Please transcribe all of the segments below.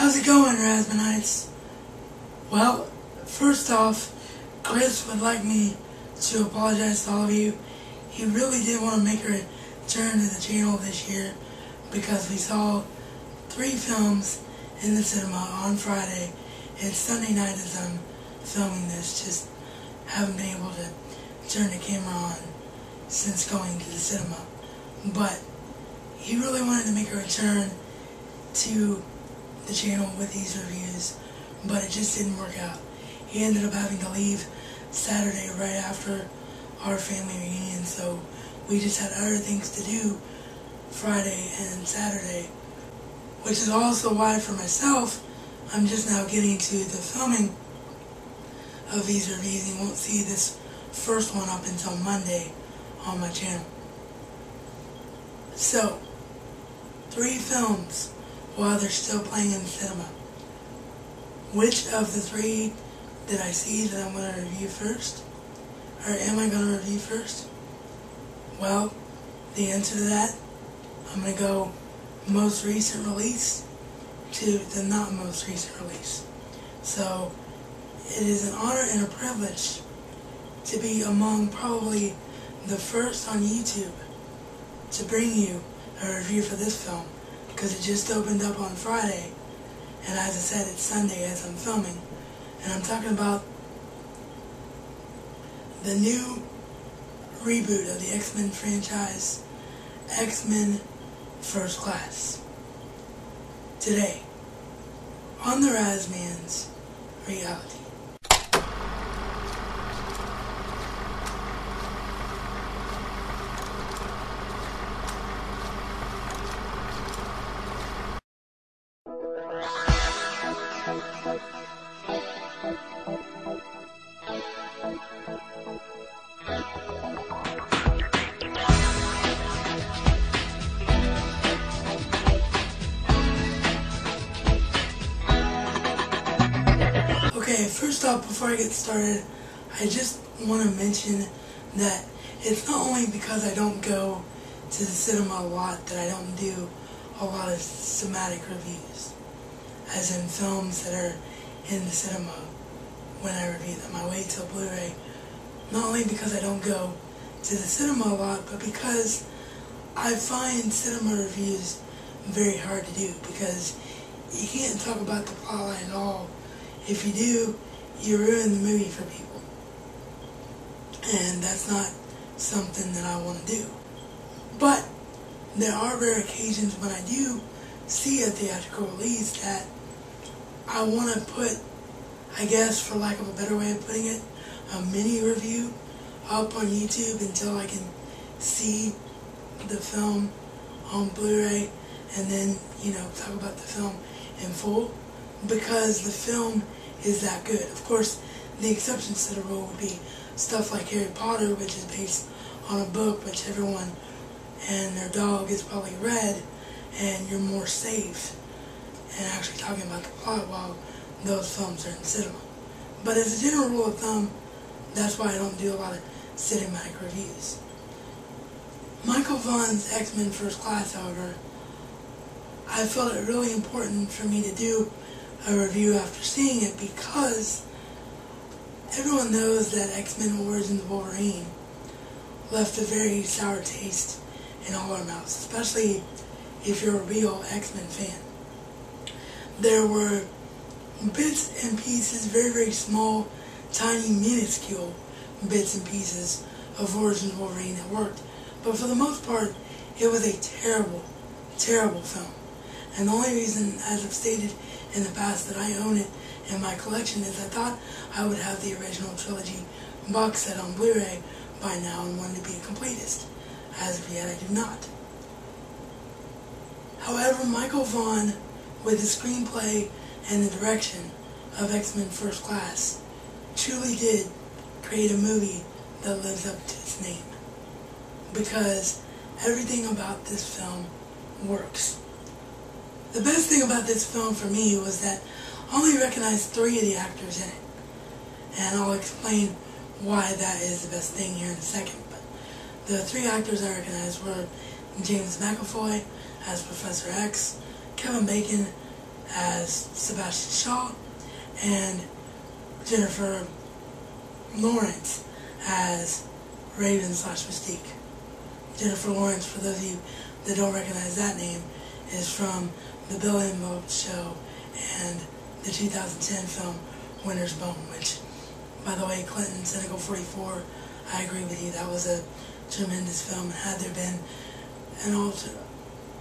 How's it going, Raspbernites? Well, first off, Chris would like me to apologize to all of you. He really did want to make a return to the channel this year because we saw 3 films in the cinema on Friday and Sunday night as I'm filming this. Just haven't been able to turn the camera on since going to the cinema. But he really wanted to make a return to the channel with these reviews, but it just didn't work out. He ended up having to leave Saturday right after our family reunion, so we just had other things to do Friday and Saturday, which is also why for myself I'm just now getting to the filming of these reviews. You won't see this first one up until Monday on my channel. So, 3 films while they're still playing in the cinema. Which of the 3 did I see that I'm going to review first? Or am I going to review first? Well, the answer to that, I'm going to go most recent release to the not most recent release. So, it is an honor and a privilege to be among probably the first on YouTube to bring you a review for this film, because it just opened up on Friday, and as I said, it's Sunday as I'm filming, and I'm talking about the new reboot of the X-Men franchise, X-Men First Class. Today, on the Razman's Reality. Okay, first off, before I get started, I just want to mention that it's not only because I don't go to the cinema a lot that I don't do a lot of cinematic reviews, as in films that are in the cinema when I review them. I wait till Blu-ray, not only because I don't go to the cinema a lot, but because I find cinema reviews very hard to do, because you can't talk about the plotline at all. If you do, you ruin the movie for people. And that's not something that I want to do. But there are rare occasions when I do see a theatrical release that I want to put, I guess for lack of a better way of putting it, a mini review up on YouTube until I can see the film on Blu-ray and then, talk about the film in full, because the film is that good. Of course, the exceptions to the rule would be stuff like Harry Potter, which is based on a book which everyone and their dog has probably read, and you're more safe and actually talking about the plot while those films are in cinema. But as a general rule of thumb, that's why I don't do a lot of cinematic reviews. Michael Vaughn's X-Men First Class, however, I felt it really important for me to do a review after seeing it, because everyone knows that X-Men Origins Wolverine left a very sour taste in all our mouths, especially if you're a real X-Men fan. There were bits and pieces, very, very small, tiny, minuscule bits and pieces of Origins Wolverine that worked, but for the most part, it was a terrible, terrible film. And the only reason, as I've stated in the past, that I own it in my collection is I thought I would have the original trilogy box set on Blu-ray by now and wanted to be a completist. As of yet, I do not. However, Michael Vaughn, with the screenplay and the direction of X-Men First Class, truly did create a movie that lives up to its name. Because everything about this film works. The best thing about this film for me was that I only recognized 3 of the actors in it. And I'll explain why that is the best thing here in a second. But the 3 actors I recognized were James McAvoy as Professor X, Kevin Bacon as Sebastian Shaw, and Jennifer Lawrence as Raven/Mystique. Jennifer Lawrence, for those of you that don't recognize that name, is from The Bill and Mo Show and the 2010 film Winter's Bone, which, by the way, Clinton, Cynical 44, I agree with you, that was a tremendous film, and had there been an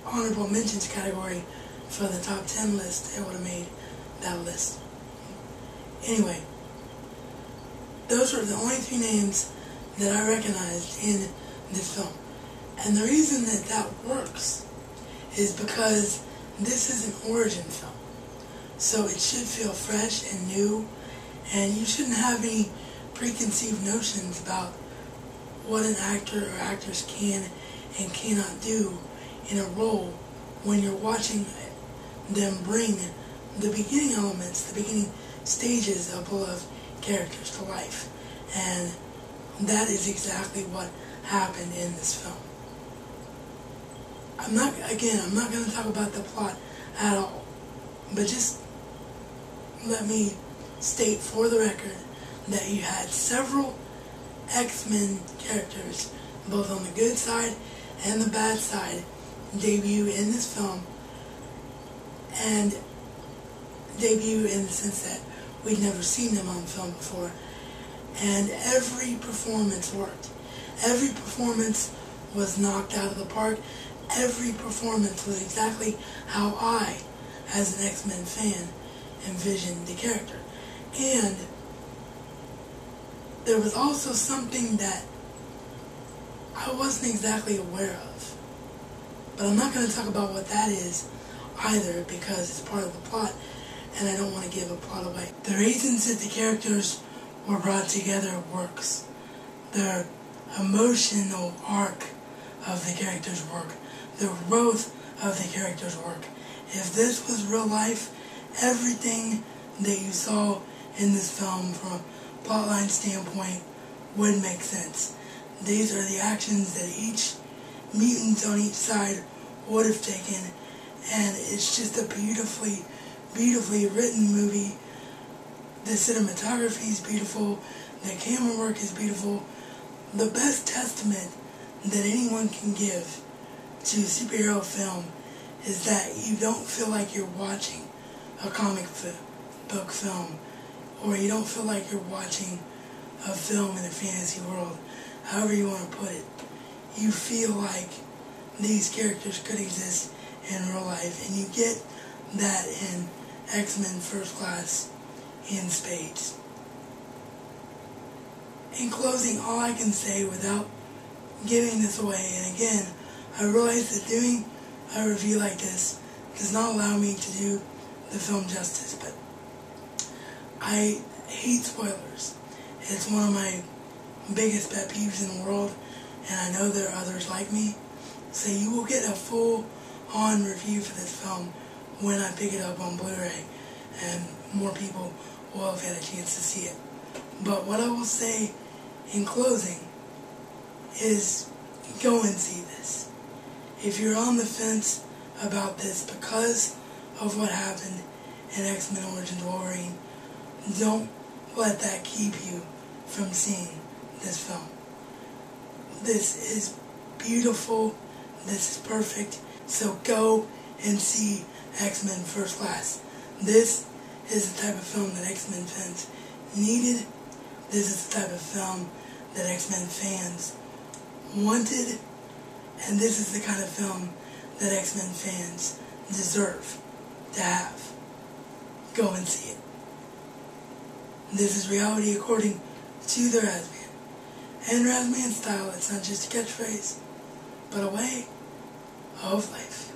honorable mentions category for the top 10 list, it would have made that list. Anyway, those were the only three names that I recognized in this film. And the reason that that works is because this is an origin film. So it should feel fresh and new, and you shouldn't have any preconceived notions about what an actor or actress can and cannot do in a role when you're watching them bring the beginning elements, the beginning stages of beloved characters to life. And that is exactly what happened in this film. I'm not going to talk about the plot at all, but just let me state for the record that you had several X-Men characters, both on the good side and the bad side, debut in this film, and debut in the sense that we'd never seen them on film before, and every performance worked. Every performance was knocked out of the park. Every performance was exactly how I, as an X-Men fan, envisioned the character. And there was also something that I wasn't exactly aware of. But I'm not going to talk about what that is either, because it's part of the plot, and I don't want to give a plot away. The reasons that the characters were brought together works. The emotional arc of the characters work. The growth of the characters work. If this was real life, everything that you saw in this film from a plotline standpoint would make sense. These are the actions that each mutant on each side would have taken, and it's just a beautifully written movie. The cinematography is beautiful, the camera work is beautiful. The best testament that anyone can give to superhero film is that you don't feel like you're watching a comic book film, or you don't feel like you're watching a film in a fantasy world, however you want to put it. You feel like these characters could exist in real life, and you get that in X-Men First Class in spades. In closing, all I can say without giving this away, and again, I realize that doing a review like this does not allow me to do the film justice, but I hate spoilers. It's one of my biggest pet peeves in the world, and I know there are others like me. So you will get a full-on review for this film when I pick it up on Blu-ray, and more people will have had a chance to see it. But what I will say in closing is go and see this. If you're on the fence about this because of what happened in X-Men Origins Wolverine, don't let that keep you from seeing this film. This is beautiful. This is perfect. So go and see X-Men First Class. This is the type of film that X-Men fans needed. This is the type of film that X-Men fans wanted. And this is the kind of film that X-Men fans deserve to have. Go and see it. This is reality according to the Razman. And Razman style, it's not just a catchphrase, but a way of life.